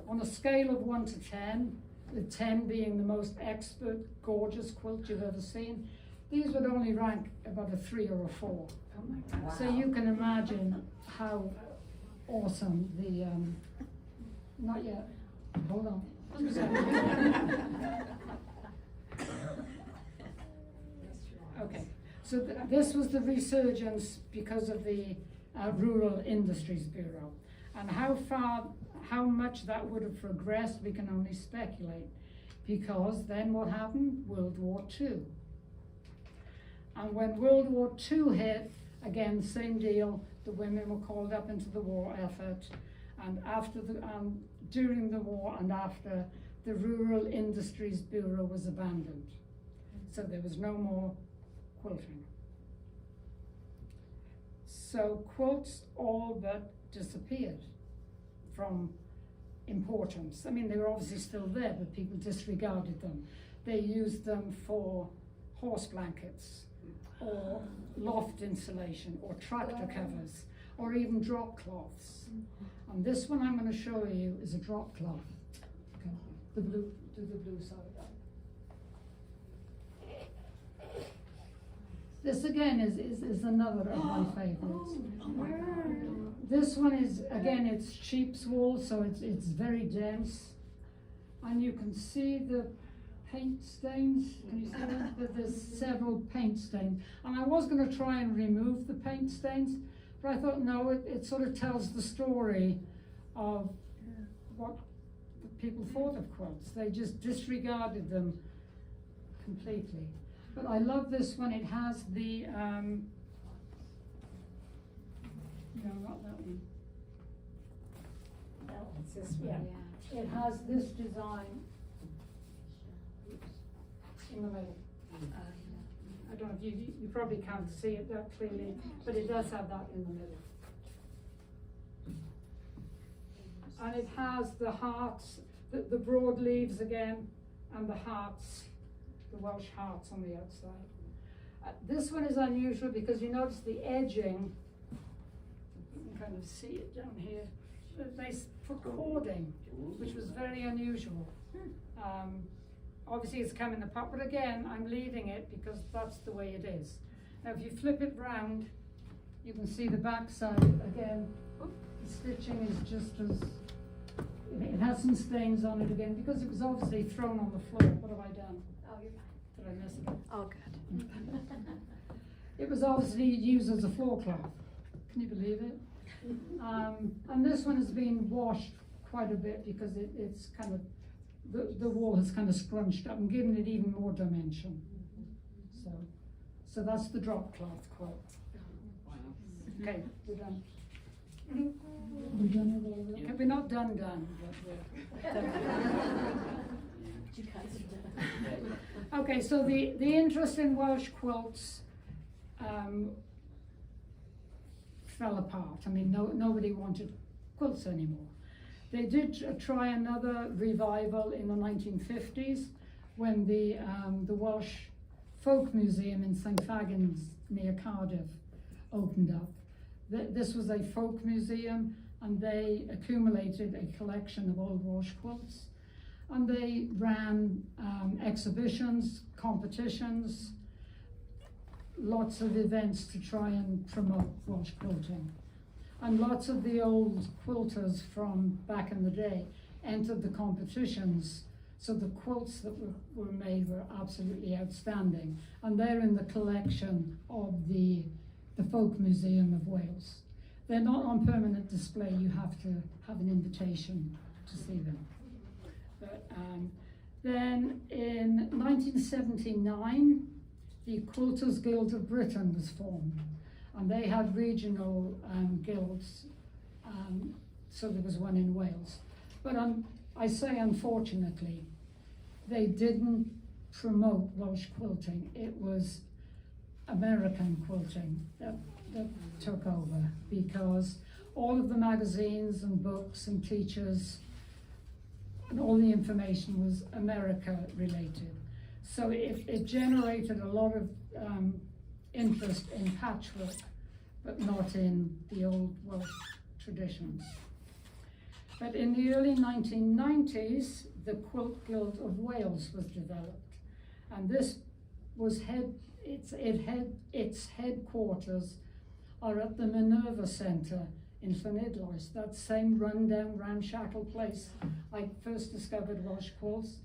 on a scale of 1 to 10, with 10 being the most expert, gorgeous quilt you've ever seen, these would only rank about a 3 or a 4. Oh my God. So you can imagine how awesome Not yet. Hold on. Okay, so this was the resurgence because of the Rural Industries Bureau. And how much that would have progressed, we can only speculate. Because then what happened? World War II. And when World War II hit, again, same deal, the women were called up into the war effort. And during the war and after, the Rural Industries Bureau was abandoned. So there was no more quilting. So quilts all but disappeared from importance. I mean, they were obviously still there, but people disregarded them. They used them for horse blankets, or loft insulation, or tractor covers, or even drop cloths. And this one I'm going to show you is a drop cloth. Okay. The blue, do the blue side up. This again is another of my favorites. This one is, again, it's sheep's wool, so it's very dense. And you can see the paint stains. Can you see that? There's several paint stains. And I was going to try and remove the paint stains, but I thought, no, it sort of tells the story of what the people thought of quilts. They just disregarded them completely. But I love this one. It has the, no, not that one. No, it's this one. Yeah. It has this design in the middle. I don't know if you probably can't see it that clearly, but it does have that in the middle. And it has the hearts, the broad leaves again, and the hearts, the Welsh hearts on the outside. This one is unusual because you notice the edging, you can kind of see it down here, they put cording, which was very unusual. Obviously it's come in the pot, but again, I'm leaving it because that's the way it is. Now if you flip it round, you can see the back side again. The stitching is just as, it has some stains on it again because it was obviously thrown on the floor. What have I done? Oh, you're fine. Did I miss it? All good. It was obviously used as a floor cloth. Can you believe it? And this one has been washed quite a bit because it's kind of, the wall has kind of scrunched up and given it even more dimension. So that's the drop cloth quilt. Okay, we're done. We're done with all of it. Okay, we're not done, but You guys are done. okay, so the interest in Welsh quilts fell apart. I mean, nobody wanted quilts anymore. They did try another revival in the 1950s when the Welsh Folk Museum in St Fagans near Cardiff opened up. This was a folk museum, and they accumulated a collection of old Welsh quilts. And they ran exhibitions, competitions, lots of events to try and promote Welsh quilting. And lots of the old quilters from back in the day entered the competitions, so the quilts that were made were absolutely outstanding. And they're in the collection of the Folk Museum of Wales. They're not on permanent display, you have to have an invitation to see them. But then in 1979, the Quilters Guild of Britain was formed, and they had regional guilds, so there was one in Wales. But I say unfortunately, they didn't promote Welsh quilting. It was American quilting that took over, because all of the magazines and books and teachers and all the information was America related. So it generated a lot of interest in patchwork, but not in the old Welsh traditions. But in the early 1990s, the Quilt Guild of Wales was developed, and this was its headquarters are at the Minerva Centre in Llanidloes, that same rundown, ramshackle place I first discovered Welsh quilts.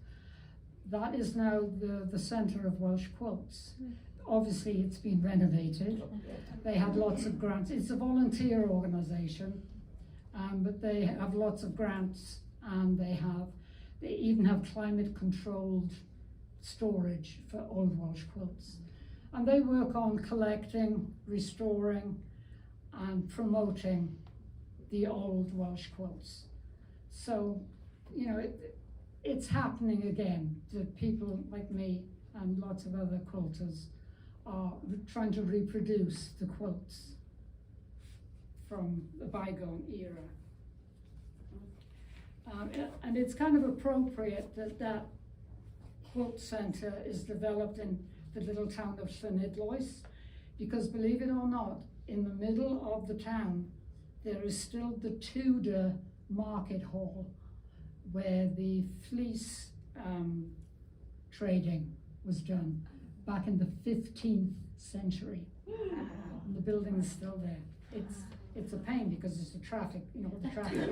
That is now the centre of Welsh quilts. Obviously, it's been renovated. They had lots of grants. It's a volunteer organisation, but they have lots of grants, and they even have climate-controlled storage for old Welsh quilts. And they work on collecting, restoring, and promoting the old Welsh quilts. So, you know, it's happening again, that people like me and lots of other quilters are trying to reproduce the quilts from the bygone era. And it's kind of appropriate that that quilt centre is developed in the little town of Llanidloes, because believe it or not, in the middle of the town, there is still the Tudor market hall where the fleece trading was done back in the 15th century. And the building is still there. It's a pain because it's the traffic, you know what the traffic is.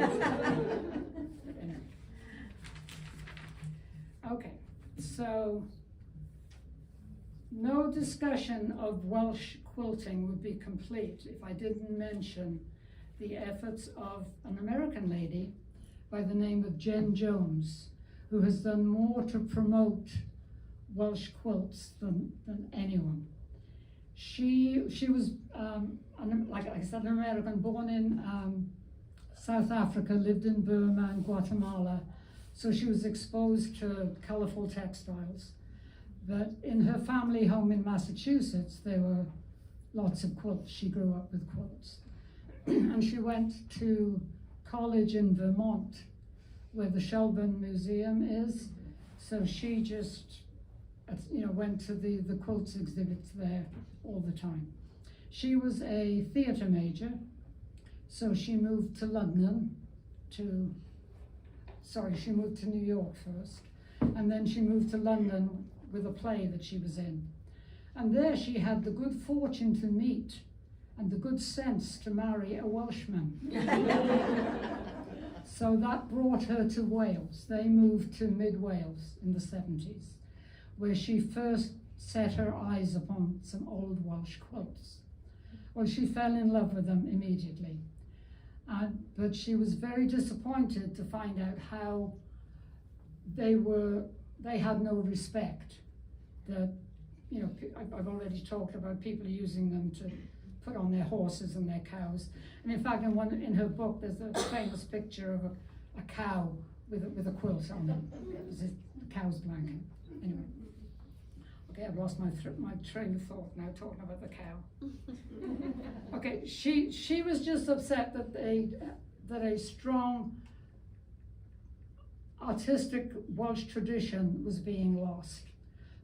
But anyway. Okay, so no discussion of Welsh quilting would be complete if I didn't mention the efforts of an American lady by the name of Jen Jones, who has done more to promote Welsh quilts than anyone. She was, like I said, an American, born in South Africa, lived in Burma and Guatemala, so she was exposed to colourful textiles. But in her family home in Massachusetts, there were lots of quilts. She grew up with quilts. And she went to college in Vermont, where the Shelburne Museum is. So she just, went to the quilts exhibits there all the time. She was a theatre major, so she moved to she moved to New York first, and then she moved to London with a play that she was in. And there she had the good fortune to meet and the good sense to marry a Welshman. So that brought her to Wales. They moved to mid-Wales in the 70s, where she first set her eyes upon some old Welsh quilts. Well, she fell in love with them immediately. But she was very disappointed to find out how they had no respect. That, I've already talked about people using them to put on their horses and their cows. And in fact, in her book, there's a famous picture of a cow with a quilt on it. It was the cow's blanket. Anyway. Okay, I've lost my train of thought now, talking about the cow. Okay, she was just upset that a strong artistic Welsh tradition was being lost.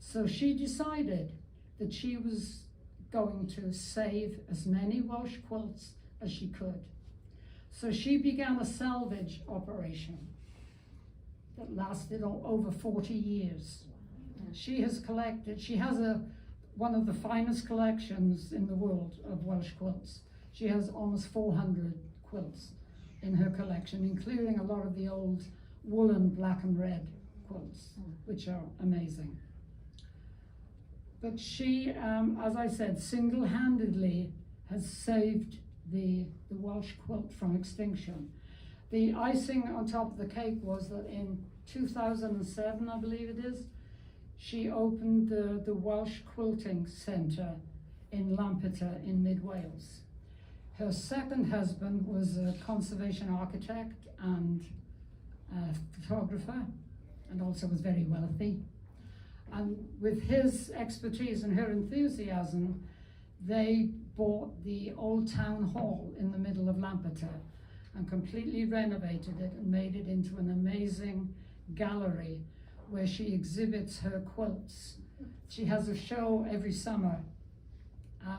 So she decided that she was going to save as many Welsh quilts as she could. So she began a salvage operation that lasted over 40 years. She has one of the finest collections in the world of Welsh quilts. She has almost 400 quilts in her collection, including a lot of the old woolen black and red quilts, which are amazing. But she, as I said, single-handedly has saved the Welsh quilt from extinction. The icing on top of the cake was that in 2007, I believe it is, she opened the Welsh Quilting Centre in Lampeter in mid-Wales. Her second husband was a conservation architect and photographer, and also was very wealthy. And with his expertise and her enthusiasm, they bought the old town hall in the middle of Lampeter and completely renovated it and made it into an amazing gallery where she exhibits her quilts. She has a show every summer,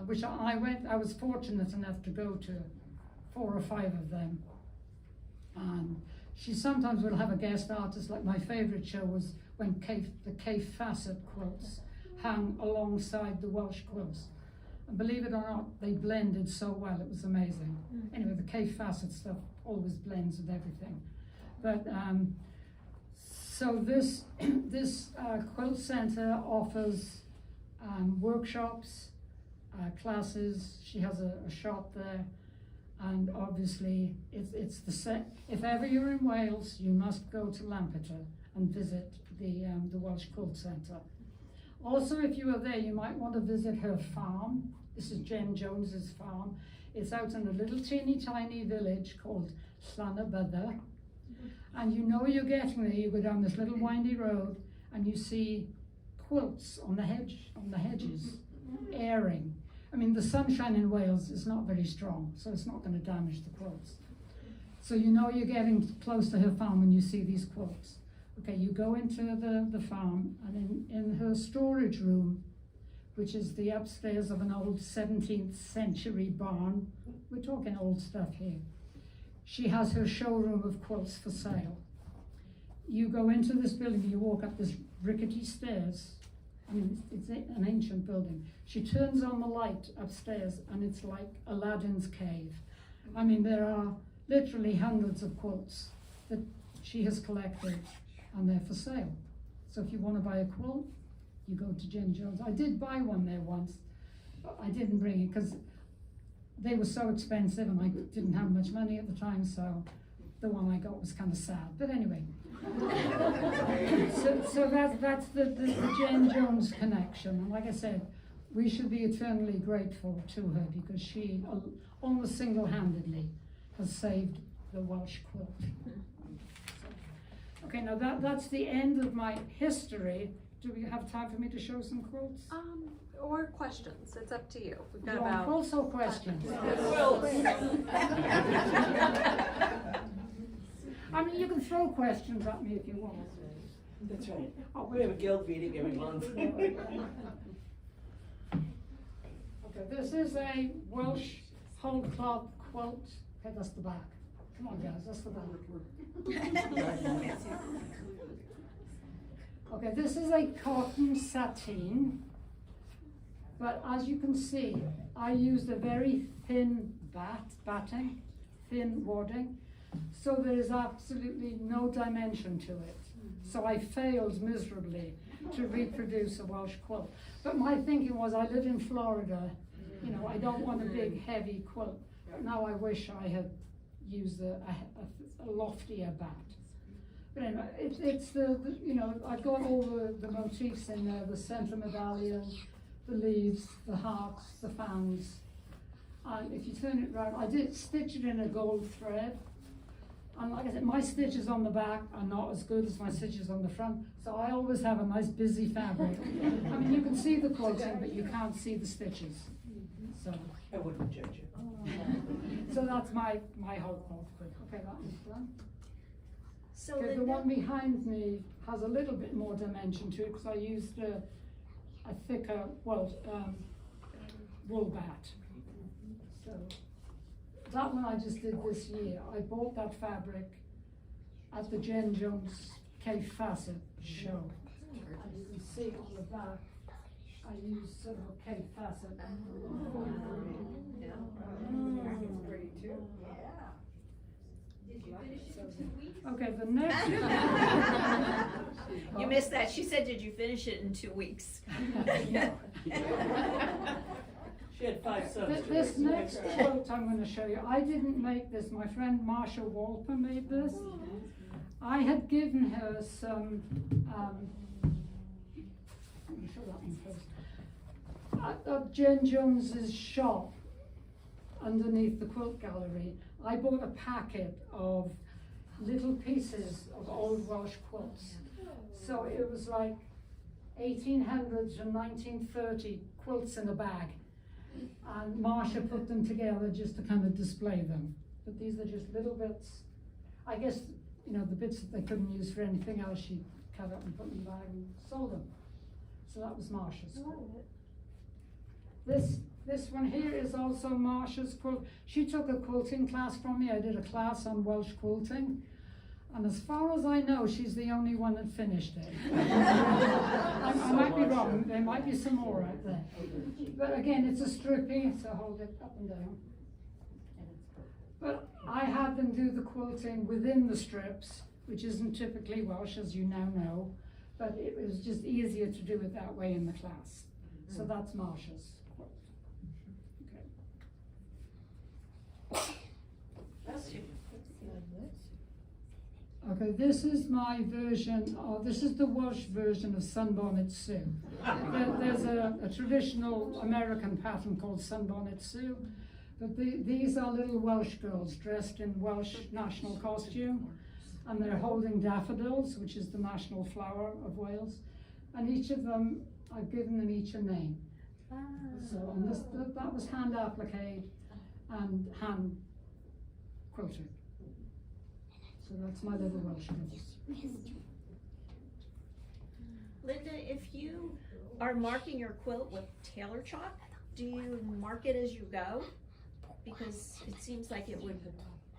which I was fortunate enough to go to 4 or 5 of them. She sometimes will have a guest artist, like my favorite show was when the Cape Fassett quilts hung alongside the Welsh quilts. And believe it or not, they blended so well, it was amazing. Anyway, the K facet stuff always blends with everything. But so this quilt center offers workshops, classes. She has a shop there, and obviously it's the set. If ever you're in Wales, you must go to Lampeter and visit the Welsh Quilt Centre. Also, if you are there, you might want to visit her farm. This is Jen Jones's farm. It's out in a little teeny tiny village called Llanybydder. And you know you're getting there, you go down this little windy road and you see quilts on the hedges, airing. I mean, the sunshine in Wales is not very strong, so it's not going to damage the quilts. So you know you're getting close to her farm when you see these quilts. Okay, you go into the farm, and in her storage room, which is the upstairs of an old 17th century barn, we're talking old stuff here, she has her showroom of quilts for sale. You go into this building, you walk up this rickety stairs. I mean, it's an ancient building. She turns on the light upstairs and it's like Aladdin's cave. I mean, there are literally hundreds of quilts that she has collected and they're for sale. So if you want to buy a quilt, you go to Jen Jones. I did buy one there once, but I didn't bring it because they were so expensive and I didn't have much money at the time, so the one I got was kind of sad. But anyway, so that's the Jen Jones connection. And like I said, we should be eternally grateful to her because she almost single-handedly has saved the Welsh quilt. So, okay, now that's the end of my history. Do we have time for me to show some quilts? Or questions, it's up to you. We've got You want about. quilts or questions? I mean, you can throw questions at me if you want. That's right. We have a guild meeting every month. Okay, this is a Welsh whole cloth quilt. Okay, that's the back. Come on, guys, that's the back. Okay, this is a cotton sateen, but as you can see, I used a very thin batting, thin wadding, so there is absolutely no dimension to it. So I failed miserably to reproduce a Welsh quilt. But my thinking was, I live in Florida, you know, I don't want a big heavy quilt. Now I wish I had used a loftier bat. But anyway, it's the you know, I've got all the motifs in there, the centre medallion, the leaves, the hearts, the fans. And if you turn it around, I did stitch it in a gold thread. And like I said, my stitches on the back are not as good as my stitches on the front, so I always have a nice busy fabric. I mean, you can see the quilting, but you can't see the stitches. So I wouldn't judge you. so that's my whole quilting. Okay, that is done. So Okay, the one behind me has a little bit more dimension to it because I used a thicker, well, wool bat. So that one I just did this year. I bought that fabric at the Jen Jones K Facet show. And you can see on the back, I used sort of a K Facet. It's pretty too. Okay, the next. You missed that. She said, did you finish it in 2 weeks? She had 5 sons. This next quilt I'm going to show you, I didn't make this. My friend Marsha Walper made this. I had given her some, let me show that one first. At Jen Jones's shop, underneath the quilt gallery, I bought a packet of little pieces of old Welsh quilts. So it was like 1800s and 1930 quilts in a bag. And Marsha put them together just to kind of display them. But these are just little bits. I guess, you know, the bits that they couldn't use for anything else, she cut up and put in the bag and sold them. So that was Marsha's quilt. This one here is also Marsha's quilt. She took a quilting class from me. I did a class on Welsh quilting. And as far as I know, she's the only one that finished it. I might be wrong, there might be some more out there. But again, it's a strippy, so hold it up and down. But I had them do the quilting within the strips, which isn't typically Welsh, as you now know, but it was just easier to do it that way in the class. So that's Marsha's quilt. Okay. Okay, this is my version, this is the Welsh version of Sunbonnet Sue. There's a traditional American pattern called Sunbonnet Sue, but these are little Welsh girls dressed in Welsh national costume, and they're holding daffodils, which is the national flower of Wales, and each of them, I've given them each a name. So and that was hand appliqued and hand quilted. So that's my little Welsh girls. Linda, if you are marking your quilt with tailor chalk, do you mark it as you go? Because it seems like it would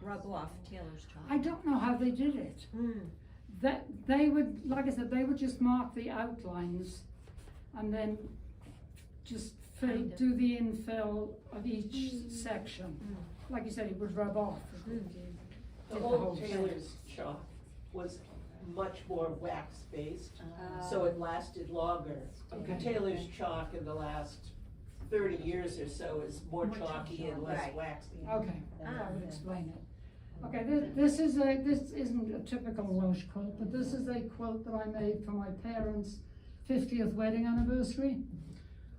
rub off tailor's chalk. I don't know how they did it. Mm. That they would, like I said, they would just mark the outlines and then just do the infill of each section. Like you said, it would rub off. The old tailor's chalk was much more wax-based, so it lasted longer. Okay. The tailor's chalk in the last 30 years or so is more chalky and less right. waxy. Okay, that would explain it. Okay, this isn't a typical Welsh quilt, but this is a quilt that I made for my parents' 50th wedding anniversary.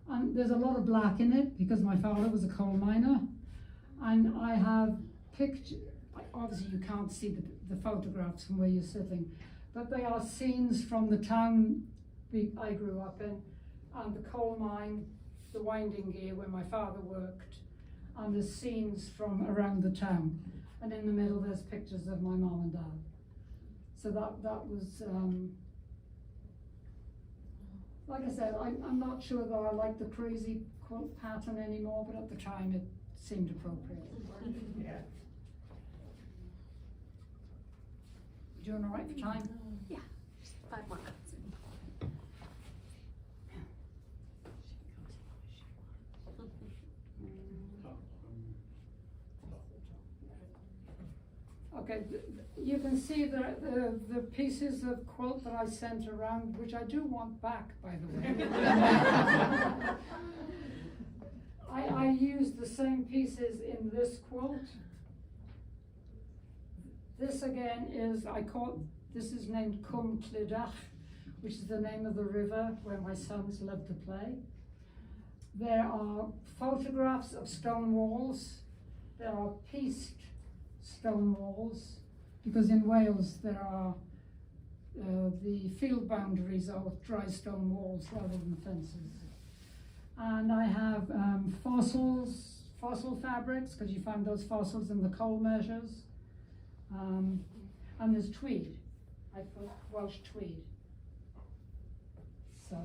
And there's a lot of black in it because my father was a coal miner. And I have picked, obviously you can't see the photographs from where you're sitting, but they are scenes from the town I grew up in, and the coal mine, the winding gear where my father worked, and the scenes from around the town. And in the middle there's pictures of my mom and dad. So that was, like I said, I'm not sure that I like the crazy quilt pattern anymore, but at the time it seemed appropriate. Yeah. You doing all right for time? Yeah, just 5 more minutes. Okay, you can see the pieces of quilt that I sent around, which I do want back, by the way. I used the same pieces in this quilt. This again is, this is named Quilters, which is the name of the river where my sons love to play. There are photographs of stone walls. There are pieced stone walls, because in Wales there are the field boundaries are dry stone walls rather than fences. And I have fossil fabrics, because you find those fossils in the coal measures. And there's tweed. I put Welsh tweed. So,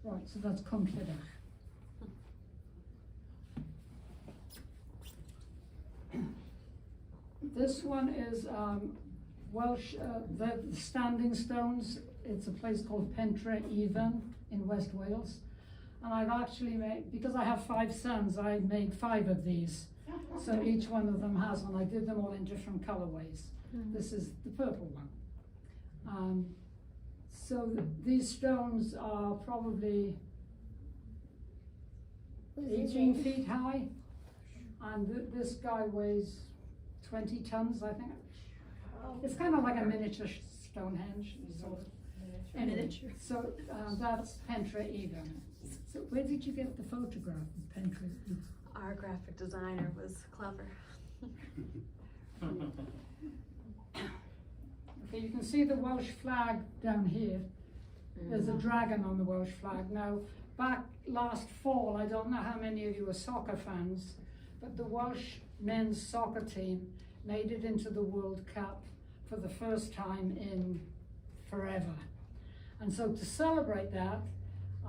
right, so that's Quilters. This one is Welsh, the standing stones. It's a place called Pentre Even in West Wales. And I've actually made, because I have 5 sons, I made 5 of these. So each one of them has one. I did them all in different colorways. This is the purple one. So these stones are probably 18 feet high. And this guy weighs 20 tons, I think. It's kind of like a miniature Stonehenge. Sort of. Anyway, so that's Pentre Even. So where did you get the photograph of Pentre Even? Our graphic designer was clever. Okay, you can see the Welsh flag down here. There's a dragon on the Welsh flag. Now, back last fall, I don't know how many of you are soccer fans, but the Welsh men's soccer team made it into the World Cup for the first time in forever. And so to celebrate that,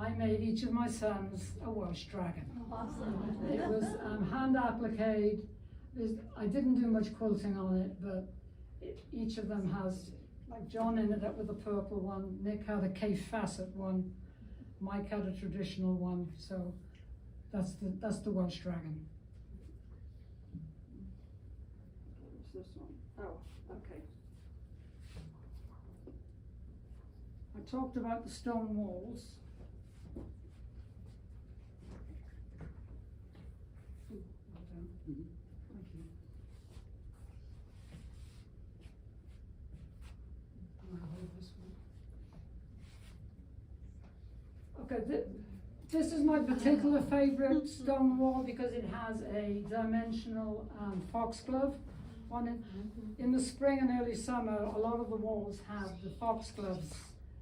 I made each of my sons a Welsh dragon. Awesome. It was hand appliqued. I didn't do much quilting on it, but each of them has, like John ended up with a purple one, Nick had a K facet one, Mike had a traditional one, so that's the Welsh dragon. What's this one? Oh, okay. I talked about the stone walls. Ooh, well done. Thank you. I'll hold this one. Okay, this is my particular favorite stone wall because it has a dimensional foxglove on it. In the spring and early summer, a lot of the walls have the foxgloves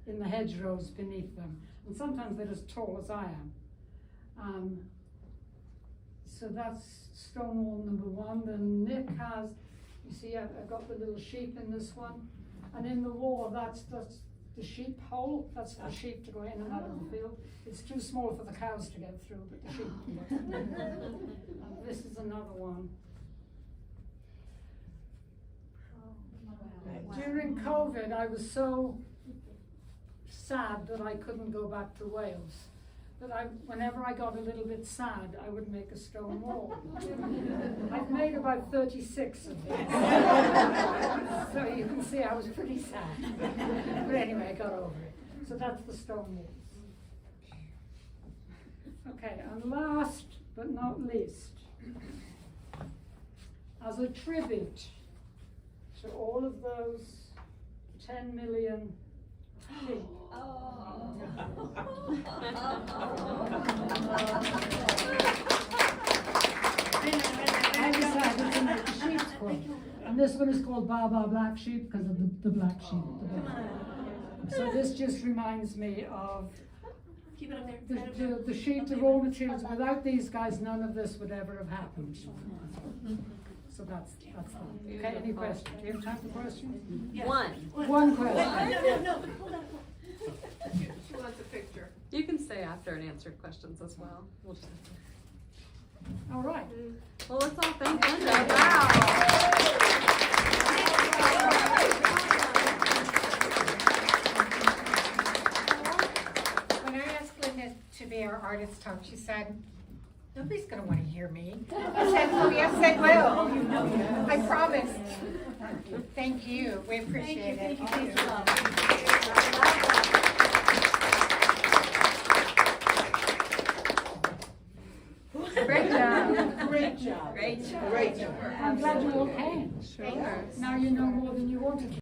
in the hedgerows beneath them, and sometimes they're as tall as I am. So that's stone wall number one. Then Nick has, you see, I've got the little sheep in this one, and in the wall, that's the sheep hole. That's for the sheep to go in and out of the field. It's too small for the cows to get through, but the sheep can get through. And this is another one. During COVID, I was so sad that I couldn't go back to Wales. That whenever I got a little bit sad, I would make a stone wall. I've made about 36 of these. So you can see I was pretty sad. But anyway, I got over it. So that's the stone walls. Okay, and last but not least, as a tribute to all of those 10 million sheep. I decided to make a sheep's quilt. And this one is called Baba Black Sheep because of the black sheep at the bottom. So this just reminds me of Keep it up there. the sheep, the raw materials. Without these guys, none of this would ever have happened. So that's that. Okay, any questions? Do you have time for questions? Yes. One question. No, but hold on. She wants a picture. You can stay after and answer questions as well. We'll just All right. well, let's all thank Linda. Wow. When I asked Linda to be our artist talk, she said, nobody's going to want to hear me. I said, oh yes, they will. I promised. Thank you. We appreciate it. Thank you.